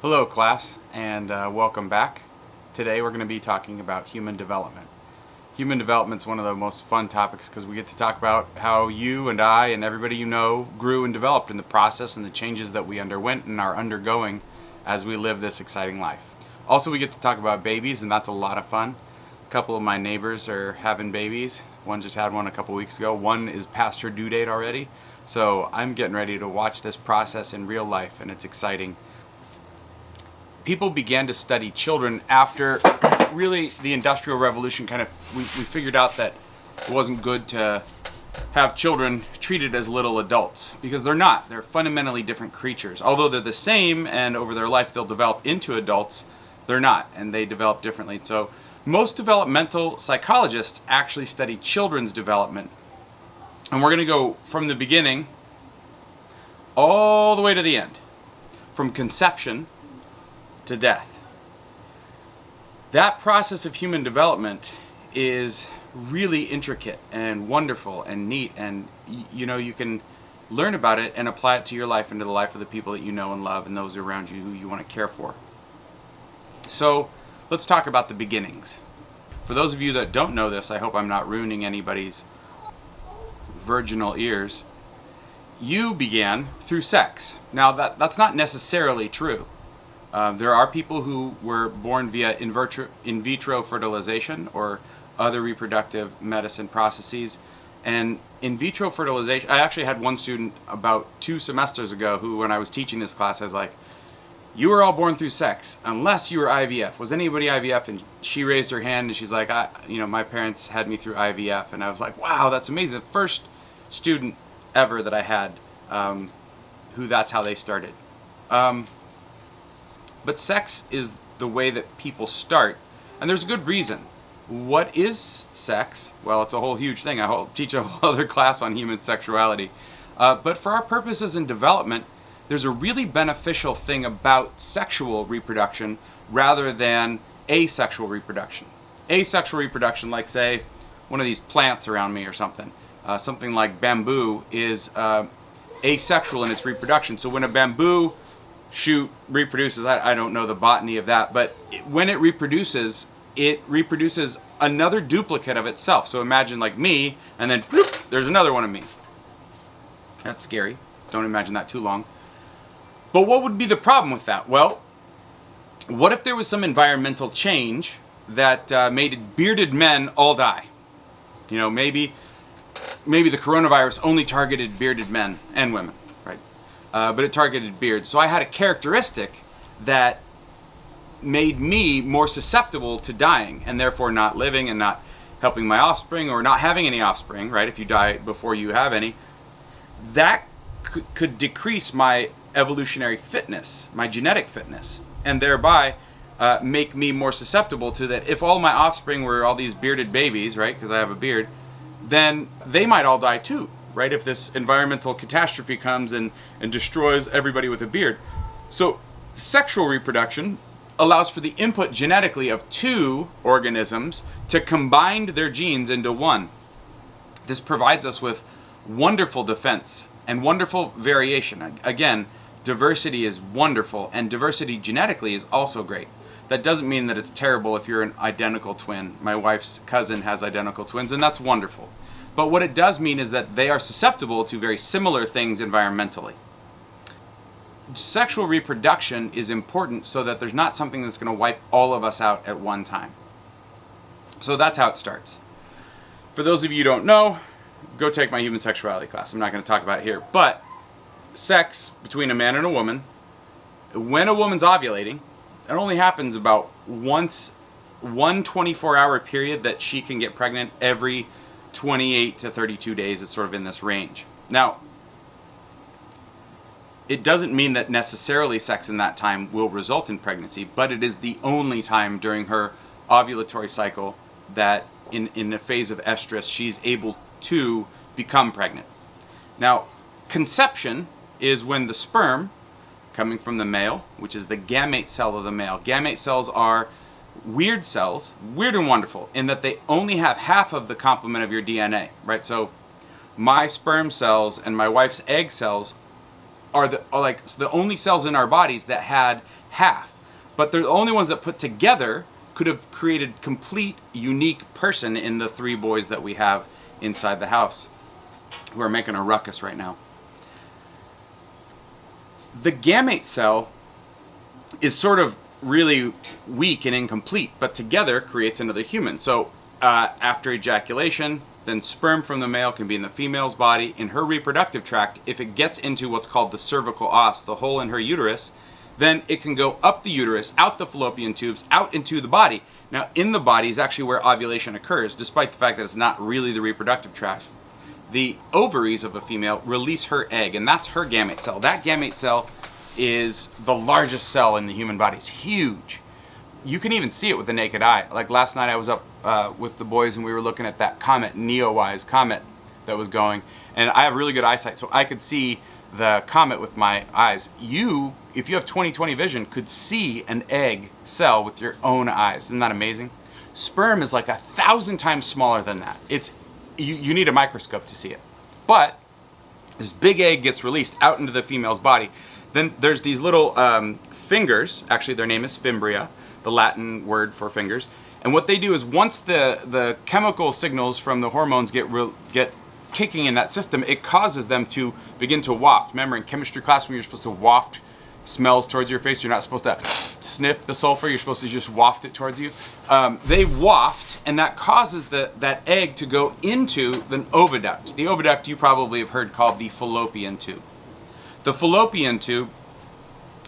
Hello class, and welcome back. Today we're going to be talking about human development. Human development is one of the most fun topics because we get to talk about how you and I and everybody you know grew and developed in the process and the changes that we underwent and are undergoing as we live this exciting life. Also, we get to talk about babies, and that's a lot of fun. A couple of my neighbors are having babies. One just had one a couple weeks ago. One is past her due date already. So I'm getting ready to watch this process in real life, and it's exciting. People began to study children after really the Industrial Revolution we figured out that it wasn't good to have children treated as little adults, because they're not. They're fundamentally different creatures. Although they're the same and over their life they'll develop into adults, they're not, and they develop differently. So most developmental psychologists actually study children's development. And we're going to go from the beginning all the way to the end, from conception to death. That process of human development is really intricate and wonderful and neat, and you can learn about it and apply it to your life and to the life of the people that you know and love and those around you who you want to care for. So let's talk about the beginnings. For those of you that don't know this, I hope I'm not ruining anybody's virginal ears. You began through sex. Now that's not necessarily true. There are people who were born via in vitro fertilization or other reproductive medicine processes. And in vitro fertilization, I actually had one student about 2 semesters ago who, when I was teaching this class, I was like, you were all born through sex, unless you were IVF. Was anybody IVF? And she raised her hand and she's like, my parents had me through IVF. And I was like, wow, that's amazing. The first student ever that I had who that's how they started. But sex is the way that people start, and there's a good reason. What is sex? Well, it's a whole huge thing. I'll teach a whole other class on human sexuality. But for our purposes in development, there's a really beneficial thing about sexual reproduction rather than asexual reproduction. Asexual reproduction, like say one of these plants around me or something like bamboo, is asexual in its reproduction. So when a bamboo shoot reproduces, I don't know the botany of that, but when it reproduces another duplicate of itself. So imagine like me, and then bloop, there's another one of me. That's scary. Don't imagine that too long. But what would be the problem with that? Well, what if there was some environmental change that made bearded men all die? Maybe the coronavirus only targeted bearded men and women, right? But it targeted beards. So I had a characteristic that made me more susceptible to dying, and therefore not living and not helping my offspring, or not having any offspring, right? If you die before you have any, that could decrease my evolutionary fitness, my genetic fitness, and thereby make me more susceptible to that. If all my offspring were all these bearded babies, right, because I have a beard, then they might all die too, right, if this environmental catastrophe comes and destroys everybody with a beard. So sexual reproduction allows for the input genetically of 2 organisms to combine their genes into one. This provides us with wonderful defense and wonderful variation. Again, diversity is wonderful, and diversity genetically is also great. That doesn't mean that it's terrible if you're an identical twin. My wife's cousin has identical twins, and that's wonderful. But what it does mean is that they are susceptible to very similar things environmentally. Sexual reproduction is important so that there's not something that's going to wipe all of us out at one time. So that's how it starts. For those of you who don't know, go take my human sexuality class. I'm not going to talk about it here. But sex between a man and a woman, when a woman's ovulating, it only happens about once, 24-hour period that she can get pregnant every 28 to 32 days. It's sort of in this range. Now, it doesn't mean that necessarily sex in that time will result in pregnancy, but it is the only time during her ovulatory cycle that in the phase of estrus, she's able to become pregnant. Now, conception is when the sperm coming from the male, which is the gamete cell of the male. Gamete cells are weird cells, weird and wonderful, in that they only have half of the complement of your DNA, right? So my sperm cells and my wife's egg cells are the only cells in our bodies that had half, but they're the only ones that put together could have created complete unique person in the 3 boys that we have inside the house who are making a ruckus right now. The gamete cell is sort of really weak and incomplete, but together creates another human. So after ejaculation, then sperm from the male can be in the female's body. In her reproductive tract, if it gets into what's called the cervical os, the hole in her uterus, then it can go up the uterus, out the fallopian tubes, out into the body. Now, in the body is actually where ovulation occurs, despite the fact that it's not really the reproductive tract. The ovaries of a female release her egg, and that's her gamete cell. That gamete cell is the largest cell in the human body. It's huge. You can even see it with the naked eye. Like last night I was up with the boys and we were looking at that comet, Neowise comet that was going, and I have really good eyesight, so I could see the comet with my eyes. You, if you have 20/20 vision, could see an egg cell with your own eyes. Isn't that amazing? Sperm is like 1,000 times smaller than that. You need a microscope to see it. But this big egg gets released out into the female's body. Then there's these little fingers. Actually, their name is fimbria, the Latin word for fingers. And what they do is once the chemical signals from the hormones get kicking in that system, it causes them to begin to waft. Remember in chemistry class when you're supposed to waft smells towards your face, you're not supposed to sniff the sulfur, you're supposed to just waft it towards you. They waft, and that causes that egg to go into the oviduct. The oviduct you probably have heard called the fallopian tube. The fallopian tube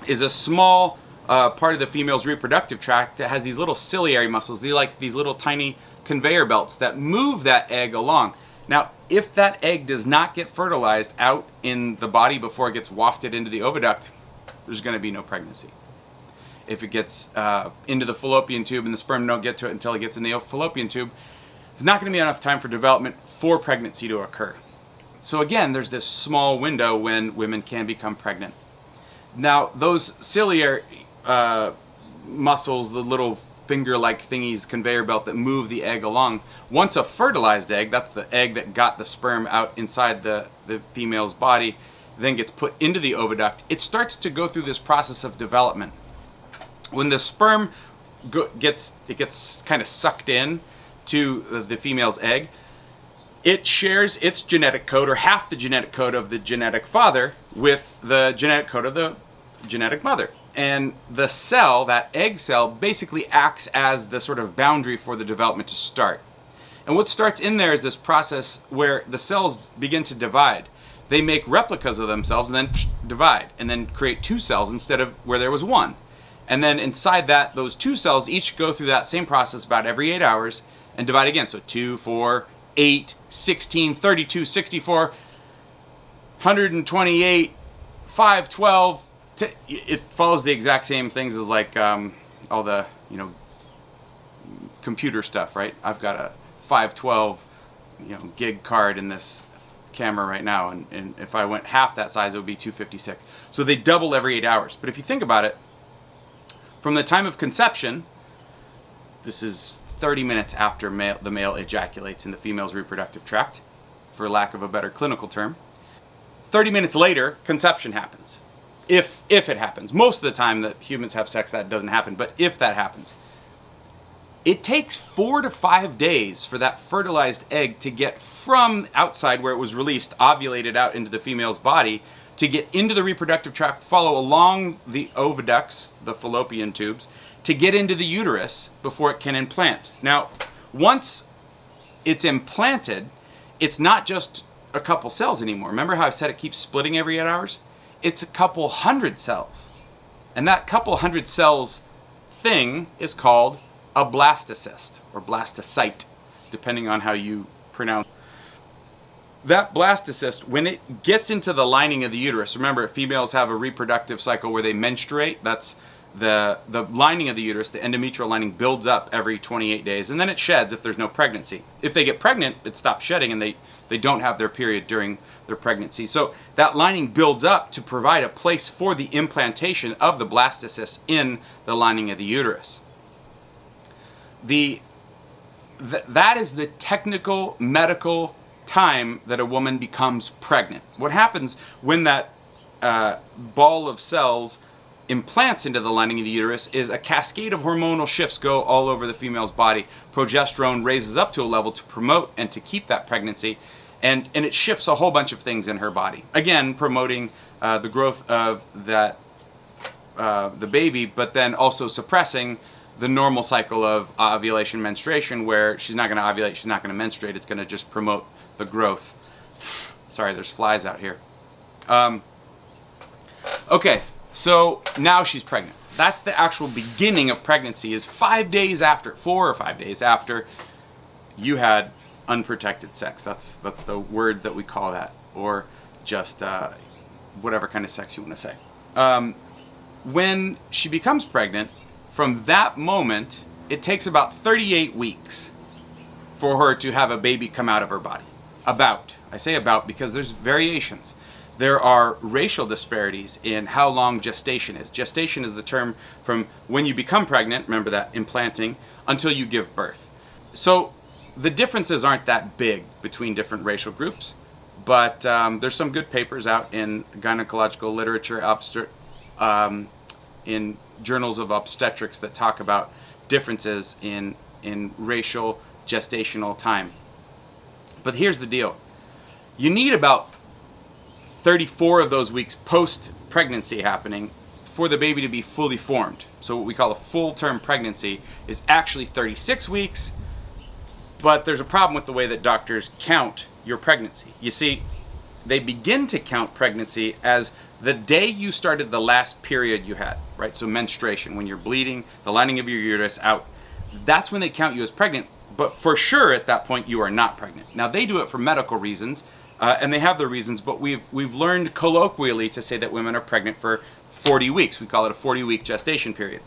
is a small part of the female's reproductive tract that has these little ciliary muscles. They're like these little tiny conveyor belts that move that egg along. Now, if that egg does not get fertilized out in the body before it gets wafted into the oviduct, there's going to be no pregnancy. If it gets into the fallopian tube and the sperm don't get to it until it gets in the fallopian tube, there's not going to be enough time for development for pregnancy to occur. So again, there's this small window when women can become pregnant. Now, those ciliary muscles, the little finger-like thingies, conveyor belt that move the egg along, once a fertilized egg, that's the egg that got the sperm out inside the female's body, then gets put into the oviduct, it starts to go through this process of development. When the sperm gets kind of sucked in to the female's egg, it shares its genetic code, or half the genetic code of the genetic father, with the genetic code of the genetic mother. And the cell, that egg cell, basically acts as the sort of boundary for the development to start. And what starts in there is this process where the cells begin to divide. They make replicas of themselves and then divide, and then create 2 cells instead of where there was 1. And then inside that, those 2 cells each go through that same process about every 8 hours and divide again. So 2, 4, 8, 16, 32, 64, 128, 512. It follows the exact same things as like all the computer stuff, right? I've got a 512 gig card in this camera right now, and if I went half that size, it would be 256. So they double every 8 hours. But if you think about it, from the time of conception, this is 30 minutes after the male ejaculates in the female's reproductive tract, for lack of a better clinical term. 30 minutes later, conception happens. If it happens. Most of the time that humans have sex, that doesn't happen, but if that happens, it takes 4 to 5 days for that fertilized egg to get from outside where it was released, ovulated out into the female's body, to get into the reproductive tract, follow along the oviducts, the fallopian tubes, to get into the uterus before it can implant. Now, once it's implanted, it's not just a couple cells anymore. Remember how I said it keeps splitting every 8 hours? It's a couple hundred cells. And that couple hundred cells thing is called a blastocyst, or blastocyte, depending on how you pronounce it. That blastocyst, when it gets into the lining of the uterus, remember females have a reproductive cycle where they menstruate. That's the lining of the uterus, the endometrial lining, builds up every 28 days, and then it sheds if there's no pregnancy. If they get pregnant, it stops shedding, and they don't have their period during their pregnancy. So that lining builds up to provide a place for the implantation of the blastocyst in the lining of the uterus. That is the technical medical time that a woman becomes pregnant. What happens when that ball of cells implants into the lining of the uterus is a cascade of hormonal shifts go all over the female's body. Progesterone raises up to a level to promote and to keep that pregnancy, and it shifts a whole bunch of things in her body. Again, promoting the growth of that the baby, but then also suppressing the normal cycle of ovulation, menstruation, where she's not going to ovulate, she's not going to menstruate. It's going to just promote the growth. Sorry, there's flies out here. Okay. So now she's pregnant. That's the actual beginning of pregnancy, is 5 days after, 4 or 5 days after you had unprotected sex. That's the word that we call that, or just whatever kind of sex you want to say. When she becomes pregnant, from that moment, it takes about 38 weeks for her to have a baby come out of her body. I say about because there's variations. There are racial disparities in how long gestation is. Gestation is the term from when you become pregnant, remember that, implanting, until you give birth. So the differences aren't that big between different racial groups, but there's some good papers out in gynecological literature, in journals of obstetrics that talk about differences in racial gestational time. But here's the deal. You need about 34 of those weeks post-pregnancy happening for the baby to be fully formed. So what we call a full-term pregnancy is actually 36 weeks, but there's a problem with the way that doctors count your pregnancy. You see, they begin to count pregnancy as the day you started the last period you had, right? So menstruation, when you're bleeding, the lining of your uterus out, that's when they count you as pregnant, but for sure at that point you are not pregnant. Now they do it for medical reasons, and they have their reasons, but we've learned colloquially to say that women are pregnant for 40 weeks. We call it a 40-week gestation period.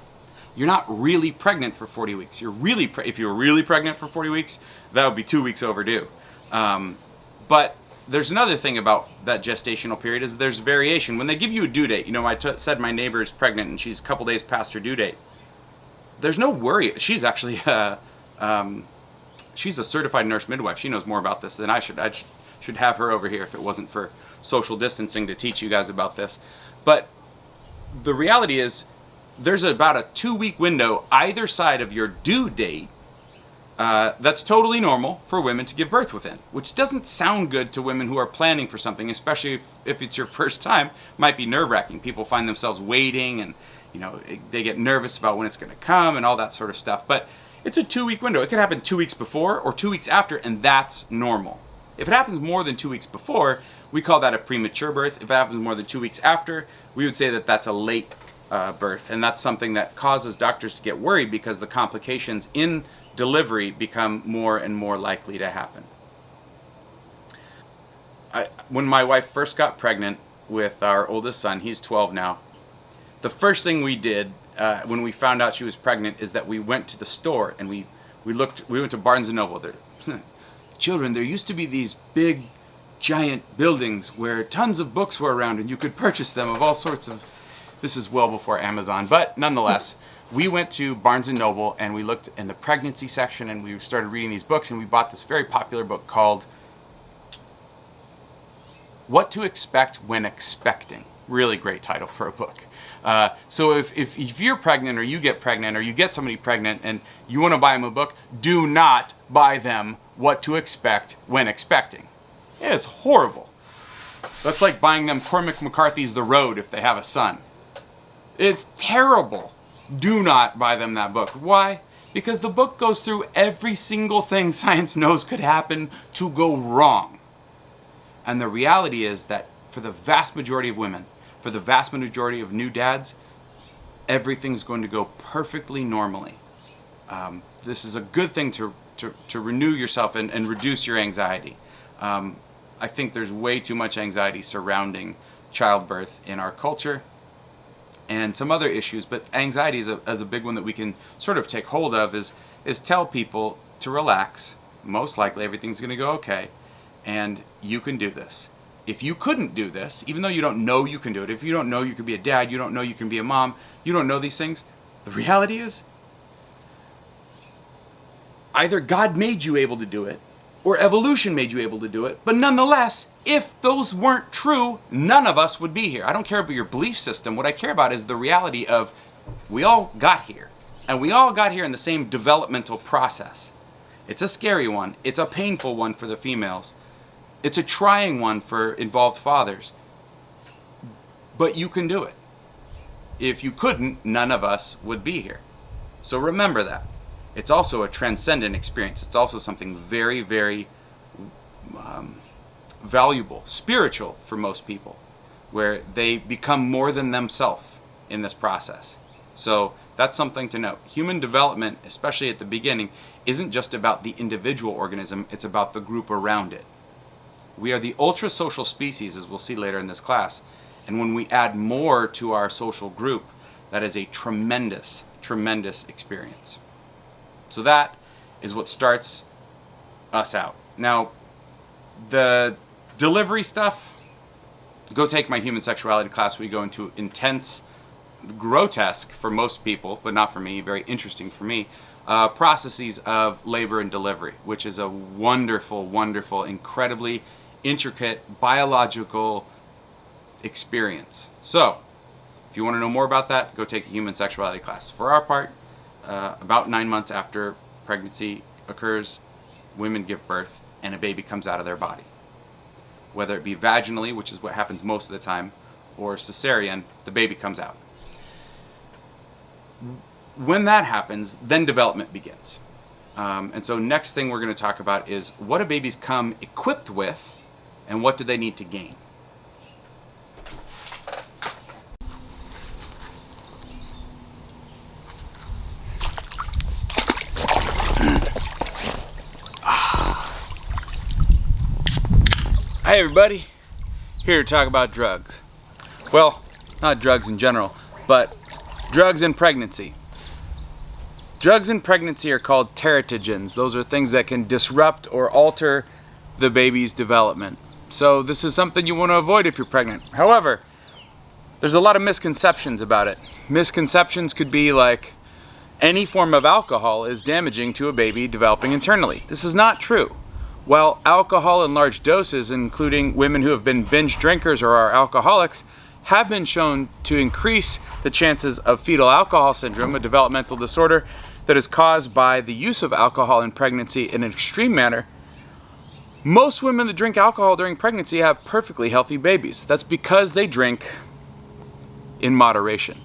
You're not really pregnant for 40 weeks. If you were really pregnant for 40 weeks, that would be 2 weeks overdue. But there's another thing about that gestational period is there's variation. When they give you a due date, I said my neighbor's pregnant and she's a couple days past her due date. There's no worry. She's actually she's a certified nurse midwife. She knows more about this than I should. I should have her over here if it wasn't for social distancing to teach you guys about this. But the reality is there's about a 2-week window either side of your due date that's totally normal for women to give birth within, which doesn't sound good to women who are planning for something, especially if it's your first time. It might be nerve-wracking. People find themselves waiting and they get nervous about when it's going to come and all that sort of stuff. But it's a 2-week window. It could happen 2 weeks before or 2 weeks after, and that's normal. If it happens more than 2 weeks before, we call that a premature birth. If it happens more than 2 weeks after, we would say that that's a late birth. And that's something that causes doctors to get worried because the complications in delivery become more and more likely to happen. When my wife first got pregnant with our oldest son, he's 12 now, the first thing we did when we found out she was pregnant is that we went to the store and we went to Barnes & Noble. Children, there used to be these big, giant buildings where tons of books were around and you could purchase them of all sorts of... This is well before Amazon, but nonetheless, we went to Barnes & Noble and we looked in the pregnancy section and we started reading these books, and we bought this very popular book called What to Expect When Expecting. Really great title for a book. So if you're pregnant or you get somebody pregnant and you want to buy them a book, do not buy them What to Expect When Expecting. It's horrible. That's like buying them Cormac McCarthy's The Road if they have a son. It's terrible. Do not buy them that book. Why? Because the book goes through every single thing science knows could happen to go wrong. And the reality is that for the vast majority of women, for the vast majority of new dads, everything's going to go perfectly normally. This is a good thing to renew yourself and reduce your anxiety. I think there's way too much anxiety surrounding childbirth in our culture and some other issues, but anxiety is a big one that we can sort of take hold of, is tell people to relax. Most likely everything's going to go okay, and you can do this. If you couldn't do this, even though you don't know you can do it, if you don't know you can be a dad, you don't know you can be a mom, you don't know these things, the reality is either God made you able to do it, or evolution made you able to do it. But nonetheless, if those weren't true, none of us would be here. I don't care about your belief system. What I care about is the reality of we all got here. And we all got here in the same developmental process. It's a scary one. It's a painful one for the females. It's a trying one for involved fathers. But you can do it. If you couldn't, none of us would be here. So remember that. It's also a transcendent experience. It's also something very, very valuable, spiritual for most people, where they become more than themselves in this process. So that's something to note. Human development, especially at the beginning, isn't just about the individual organism, it's about the group around it. We are the ultra-social species, as we'll see later in this class. And when we add more to our social group, that is a tremendous, tremendous experience. So that is what starts us out. Now, the delivery stuff, go take my human sexuality class. We go into intense, grotesque for most people, but not for me, very interesting for me, processes of labor and delivery, which is a wonderful, wonderful, incredibly intricate biological experience. So, if you want to know more about that, go take a human sexuality class. For our part, about 9 months after pregnancy occurs, women give birth and a baby comes out of their body. Whether it be vaginally, which is what happens most of the time, or cesarean, the baby comes out. When that happens, then development begins. And so next thing we're going to talk about is what do babies come equipped with and what do they need to gain? Hi everybody, here to talk about drugs. Well, not drugs in general, but drugs in pregnancy. Drugs in pregnancy are called teratogens. Those are things that can disrupt or alter the baby's development. So this is something you want to avoid if you're pregnant. However, there's a lot of misconceptions about it. Misconceptions could be like any form of alcohol is damaging to a baby developing internally. This is not true. While alcohol in large doses, including women who have been binge drinkers or are alcoholics, have been shown to increase the chances of fetal alcohol syndrome, a developmental disorder that is caused by the use of alcohol in pregnancy in an extreme manner, most women that drink alcohol during pregnancy have perfectly healthy babies. That's because they drink in moderation.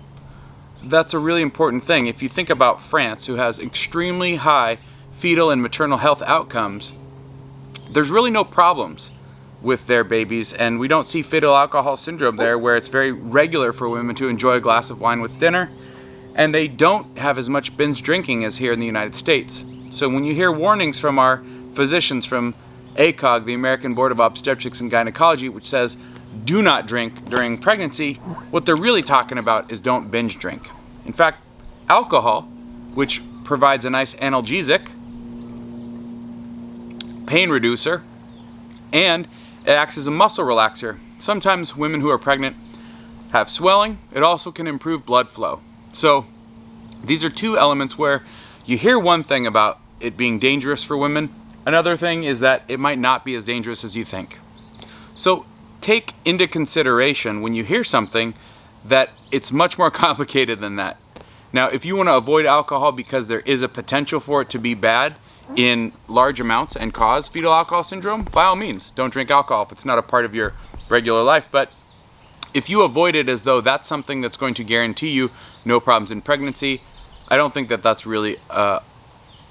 That's a really important thing. If you think about France, who has extremely high fetal and maternal health outcomes, there's really no problems with their babies, and we don't see fetal alcohol syndrome there, where it's very regular for women to enjoy a glass of wine with dinner, and they don't have as much binge drinking as here in the United States. So when you hear warnings from our physicians from ACOG, the American Board of Obstetrics and Gynecology, which says do not drink during pregnancy, what they're really talking about is don't binge drink. In fact, alcohol, which provides a nice analgesic, pain reducer, and it acts as a muscle relaxer. Sometimes women who are pregnant have swelling. It also can improve blood flow. So these are two elements where you hear one thing about it being dangerous for women. Another thing is that it might not be as dangerous as you think. So take into consideration when you hear something that it's much more complicated than that. Now, if you want to avoid alcohol because there is a potential for it to be bad in large amounts and cause fetal alcohol syndrome, by all means, don't drink alcohol if it's not a part of your regular life. But if you avoid it as though that's something that's going to guarantee you no problems in pregnancy, I don't think that that's really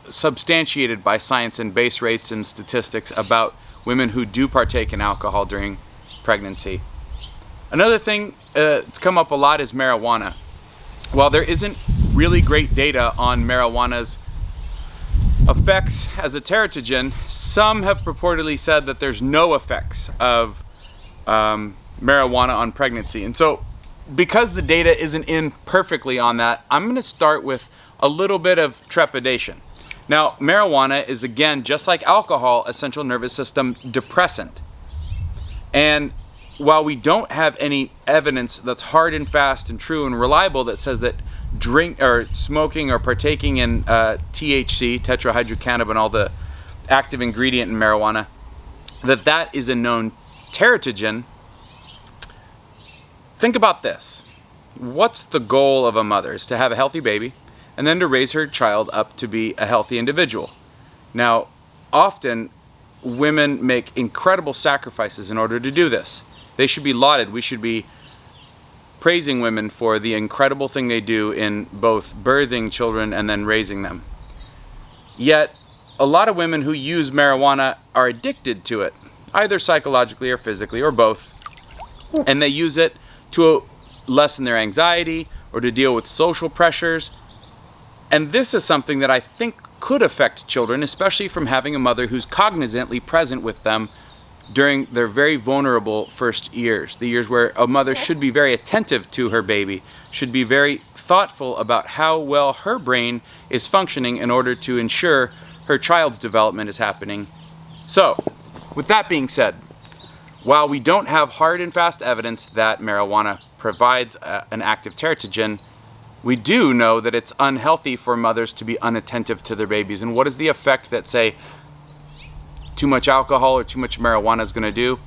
substantiated by science and base rates and statistics about women who do partake in alcohol during pregnancy. Another thing that's come up a lot is marijuana. While there isn't really great data on marijuana's effects as a teratogen, some have purportedly said that there's no effects of marijuana on pregnancy. And so because the data isn't in perfectly on that, I'm going to start with a little bit of trepidation. Now, marijuana is, again, just like alcohol, a central nervous system depressant. And while we don't have any evidence that's hard and fast and true and reliable that says that smoking or partaking in THC, tetrahydrocannabinol, the active ingredient in marijuana, that is a known teratogen. Think about this. What's the goal of a mother? Is to have a healthy baby and then to raise her child up to be a healthy individual. Now, often women make incredible sacrifices in order to do this. They should be lauded. We should be praising women for the incredible thing they do in both birthing children and then raising them. Yet, a lot of women who use marijuana are addicted to it, either psychologically or physically or both. And they use it to lessen their anxiety or to deal with social pressures. And this is something that I think could affect children, especially from having a mother who's cognizantly present with them during their very vulnerable first years, the years where a mother should be very attentive to her baby, should be very thoughtful about how well her brain is functioning in order to ensure her child's development is happening. So, with that being said, while we don't have hard and fast evidence that marijuana provides an active teratogen, we do know that it's unhealthy for mothers to be unattentive to their babies. And what is the effect that, say, too much alcohol or too much marijuana is going to do?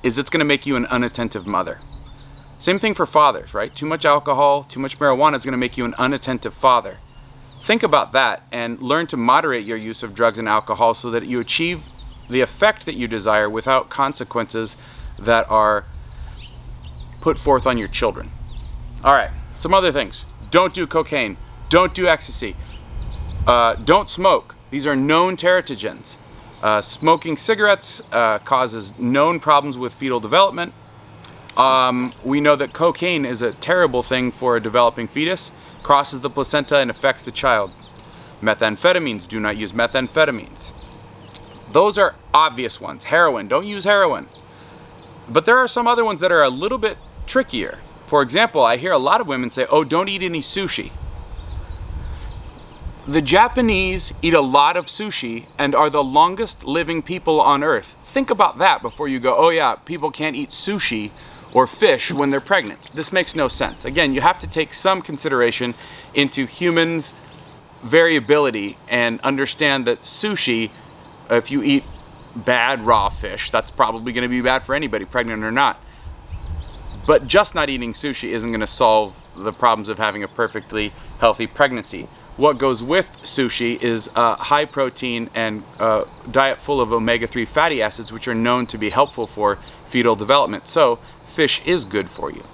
Is it's going to make you an unattentive mother. Same thing for fathers, right? Too much alcohol, too much marijuana is going to make you an unattentive father. Think about that and learn to moderate your use of drugs and alcohol so that you achieve the effect that you desire without consequences that are put forth on your children. All right, some other things. Don't do cocaine. Don't do ecstasy. Don't smoke. These are known teratogens. Smoking cigarettes causes known problems with fetal development. We know that cocaine is a terrible thing for a developing fetus, crosses the placenta and affects the child. Methamphetamines, do not use methamphetamines. Those are obvious ones. Heroin, don't use heroin. But there are some other ones that are a little bit trickier. For example, I hear a lot of women say, oh, don't eat any sushi. The Japanese eat a lot of sushi and are the longest living people on earth. Think about that before you go, oh yeah, people can't eat sushi or fish when they're pregnant. This makes no sense. Again, you have to take some consideration into humans' variability and understand that sushi, if you eat bad raw fish, that's probably going to be bad for anybody, pregnant or not. But just not eating sushi isn't going to solve the problems of having a perfectly healthy pregnancy. What goes with sushi is a high protein and diet full of omega-3 fatty acids, which are known to be helpful for fetal development. So fish is good for you.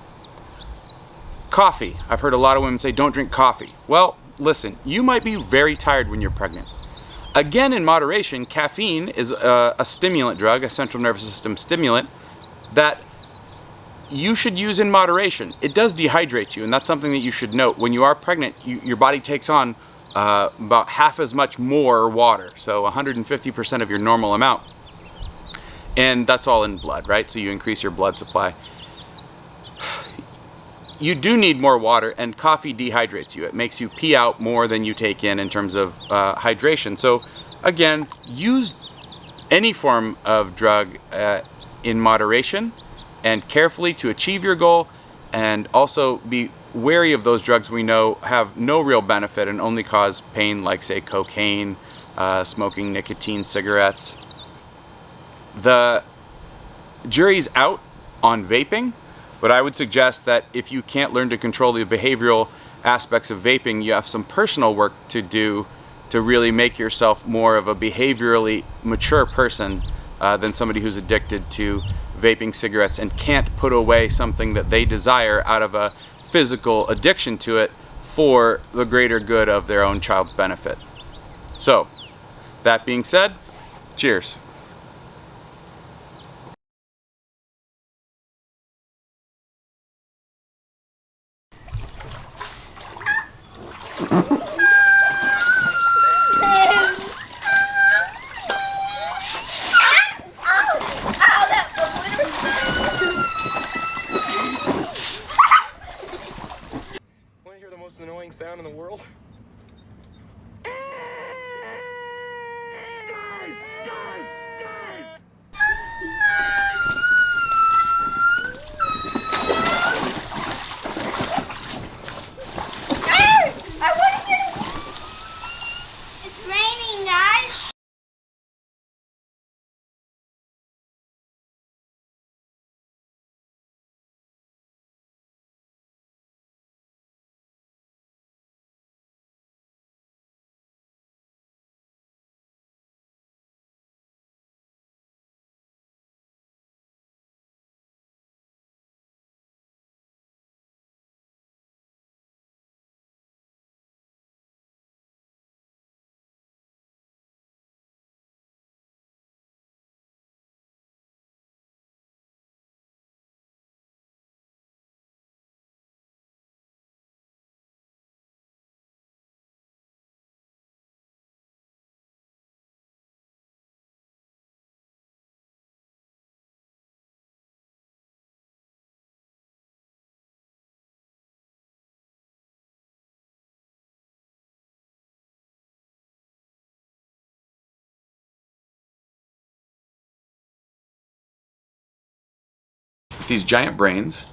Coffee. I've heard a lot of women say, don't drink coffee. Well, listen, you might be very tired when you're pregnant. Again, in moderation, caffeine is a stimulant drug, a central nervous system stimulant, that you should use in moderation. It does dehydrate you, and that's something that you should note. When you are pregnant, your body takes on about half as much more water, so 150% of your normal amount. And that's all in blood, right? So you increase your blood supply. You do need more water, and coffee dehydrates you. It makes you pee out more than you take in terms of hydration. So again, use any form of drug in moderation and carefully to achieve your goal, and also be wary of those drugs we know have no real benefit and only cause pain, like say cocaine, smoking nicotine cigarettes. The jury's out on vaping, but I would suggest that if you can't learn to control the behavioral aspects of vaping, you have some personal work to do to really make yourself more of a behaviorally mature person than somebody who's addicted to vaping cigarettes and can't put away something that they desire out of a physical addiction to it for the greater good of their own child's benefit. So, that being said, cheers. Want to hear the most annoying sound in the world? with these giant brains